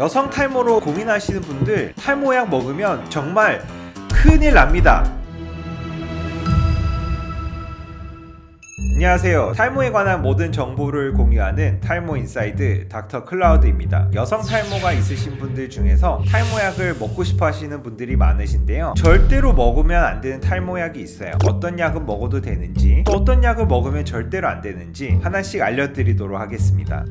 여성 탈모로 고민하시는 분들, 탈모약 먹으면 정말 큰일 납니다. 안녕하세요. 탈모에 관한 모든 정보를 공유하는 탈모 인사이드 닥터 클라우드입니다. 여성 탈모가 있으신 분들 중에서 탈모약을 먹고 싶어 하시는 분들이 많으신데요, 절대로 먹으면 안 되는 탈모약이 있어요. 어떤 약은 먹어도 되는지, 또 어떤 약을 먹으면 절대로 안 되는지 하나씩 알려드리도록 하겠습니다.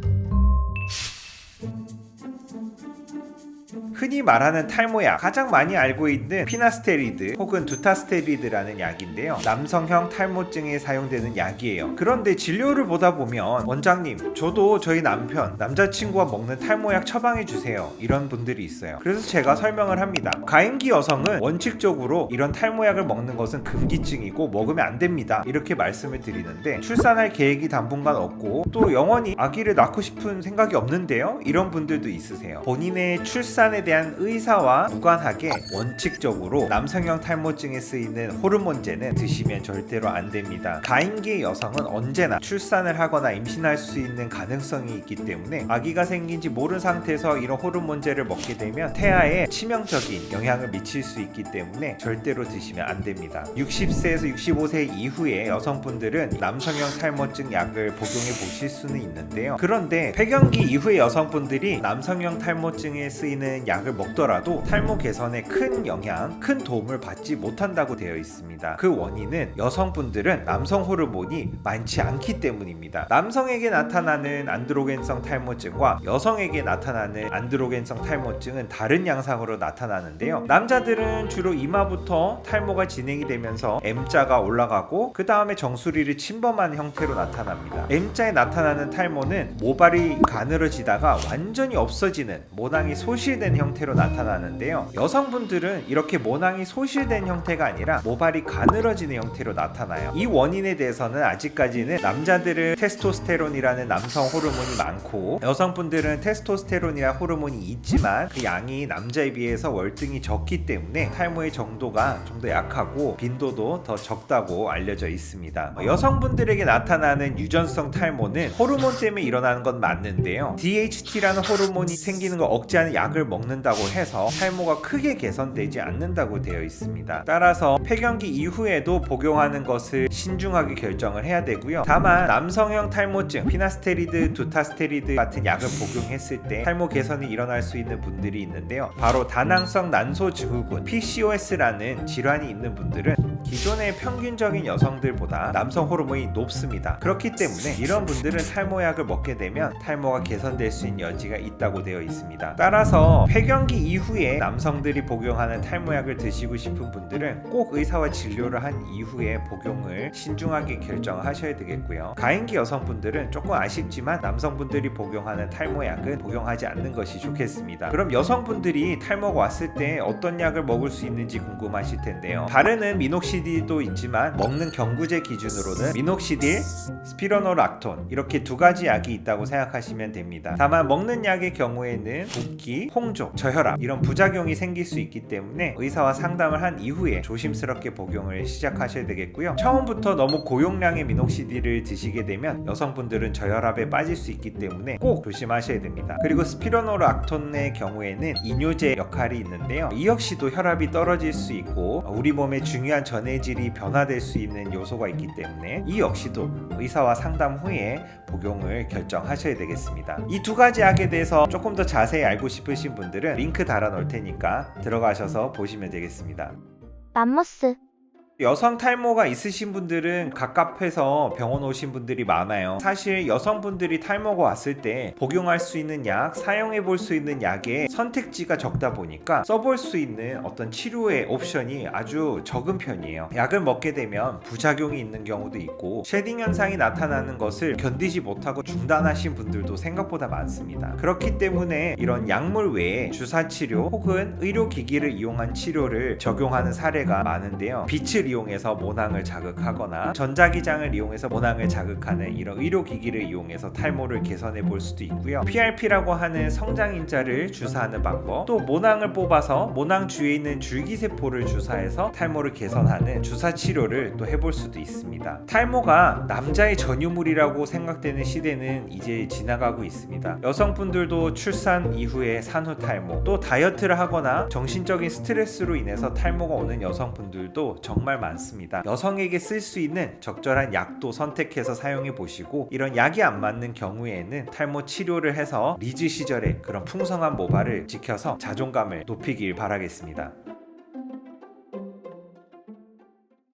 흔히 말하는 탈모약, 가장 많이 알고 있는 피나스테리드 혹은 두타스테리드라는 약인데요, 남성형 탈모증에 사용되는 약이에요. 그런데 진료를 보다 보면 원장님, 저도 저희 남자친구가 먹는 탈모약 처방해 주세요, 이런 분들이 있어요. 그래서 제가 설명을 합니다. 가임기 여성은 원칙적으로 이런 탈모약을 먹는 것은 금기증이고 먹으면 안 됩니다, 이렇게 말씀을 드리는데, 출산할 계획이 당분간 없고 또 영원히 아기를 낳고 싶은 생각이 없는데요, 이런 분들도 있으세요. 본인의 출산에 대한 의사와 무관하게 원칙적으로 남성형 탈모증에 쓰이는 호르몬제는 드시면 절대로 안 됩니다. 가임기 여성은 언제나 출산을 하거나 임신할 수 있는 가능성이 있기 때문에 아기가 생긴지 모르는 상태에서 이런 호르몬제를 먹게 되면 태아에 치명적인 영향을 미칠 수 있기 때문에 절대로 드시면 안 됩니다. 60세에서 65세 이후에 여성분들은 남성형 탈모증 약을 복용해 보실 수는 있는데요, 그런데 폐경기 이후의 여성분들이 남성형 탈모증에 쓰이는 약을 먹더라도 탈모 개선에 큰 영향, 큰 도움을 받지 못한다고 되어 있습니다. 그 원인은 여성분들은 남성 호르몬이 많지 않기 때문입니다. 남성에게 나타나는 안드로겐성 탈모증과 여성에게 나타나는 안드로겐성 탈모증은 다른 양상으로 나타나는데요, 남자들은 주로 이마부터 탈모가 진행이 되면서 M자가 올라가고 그 다음에 정수리를 침범한 형태로 나타납니다. M자에 나타나는 탈모는 모발이 가늘어지다가 완전히 없어지는 모낭이 소실된 형태로 나타나는데요, 여성분들은 이렇게 모낭이 소실된 형태가 아니라 모발이 가늘어지는 형태로 나타나요. 이 원인에 대해서는 아직까지는 남자들은 테스토스테론이라는 남성 호르몬이 많고 여성분들은 테스토스테론이라는 호르몬이 있지만 그 양이 남자에 비해서 월등히 적기 때문에 탈모의 정도가 좀 더 약하고 빈도도 더 적다고 알려져 있습니다. 여성분들에게 나타나는 유전성 탈모는 호르몬 때문에 일어나는 건 맞는데요, DHT라는 호르몬이 생기는 걸 억제하는 약을 먹는다고 해서 탈모가 크게 개선되지 않는다고 되어 있습니다. 따라서 폐경기 이후에도 복용하는 것을 신중하게 결정을 해야 되고요. 다만 남성형 탈모증, 피나스테리드, 두타스테리드 같은 약을 복용했을 때 탈모 개선이 일어날 수 있는 분들이 있는데요, 바로 다낭성 난소 증후군 PCOS라는 질환이 있는 분들은 기존의 평균적인 여성들보다 남성 호르몬이 높습니다. 그렇기 때문에 이런 분들은 탈모약을 먹게 되면 탈모가 개선될 수 있는 여지가 있다고 되어 있습니다. 따라서 폐경기 이후에 남성들이 복용하는 탈모약을 드시고 싶은 분들은 꼭 의사와 진료를 한 이후에 복용을 신중하게 결정하셔야 되겠고요. 가임기 여성분들은 조금 아쉽지만 남성분들이 복용하는 탈모약은 복용하지 않는 것이 좋겠습니다. 그럼 여성분들이 탈모가 왔을 때 어떤 약을 먹을 수 있는지 궁금하실 텐데요, 바르는 미녹시딜도 있지만 먹는 경구제 기준으로는 미녹시딜, 스피로노락톤 이렇게 두 가지 약이 있다고 생각하시면 됩니다. 다만 먹는 약의 경우에는 붓기, 홍조, 저혈압 이런 부작용이 생길 수 있기 때문에 의사와 상담을 한 이후에 조심스럽게 복용을 시작하셔야 되겠고요. 처음부터 너무 고용량의 미녹시딜을 드시게 되면 여성분들은 저혈압에 빠질 수 있기 때문에 꼭 조심하셔야 됩니다. 그리고 스피로노락톤의 경우에는 이뇨제 역할이 있는데요, 이 역시도 혈압이 떨어질 수 있고 우리 몸의 중요한 전해질이 변화될 수 있는 요소가 있기 때문에 이 역시도 의사와 상담 후에 복용을 결정하셔야 되겠습니다. 이 두 가지 약에 대해서 조금 더 자세히 알고 싶으신 분들은 링크 달아 놓을 테니까 들어가셔서 보시면 되겠습니다. 맘모스 여성 탈모가 있으신 분들은 갑갑해서 병원 오신 분들이 많아요. 사실 여성분들이 탈모가 왔을 때 복용할 수 있는 약, 사용해 볼 수 있는 약의 선택지가 적다 보니까 써볼 수 있는 어떤 치료의 옵션이 아주 적은 편이에요. 약을 먹게 되면 부작용이 있는 경우도 있고 쉐딩 현상이 나타나는 것을 견디지 못하고 중단하신 분들도 생각보다 많습니다. 그렇기 때문에 이런 약물 외에 주사치료 혹은 의료기기를 이용한 치료를 적용하는 사례가 많은데요, 빛을 이용해서 모낭을 자극하거나 전자기장을 이용해서 모낭을 자극하는 이런 의료기기를 이용해서 탈모를 개선해 볼 수도 있고요. PRP라고 하는 성장인자를 주사하는 방법, 또 모낭을 뽑아서 모낭 주위에 있는 줄기세포를 주사해서 탈모를 개선하는 주사 치료를 또 해볼 수도 있습니다. 탈모가 남자의 전유물이라고 생각되는 시대는 이제 지나가고 있습니다. 여성분들도 출산 이후에 산후 탈모, 또 다이어트를 하거나 정신적인 스트레스로 인해서 탈모가 오는 여성분들도 정말 많습니다. 여성에게 쓸 수 있는 적절한 약도 선택해서 사용해 보시고, 이런 약이 안 맞는 경우에는 탈모 치료를 해서 리즈 시절의 그런 풍성한 모발을 지켜서 자존감을 높이길 바라겠습니다.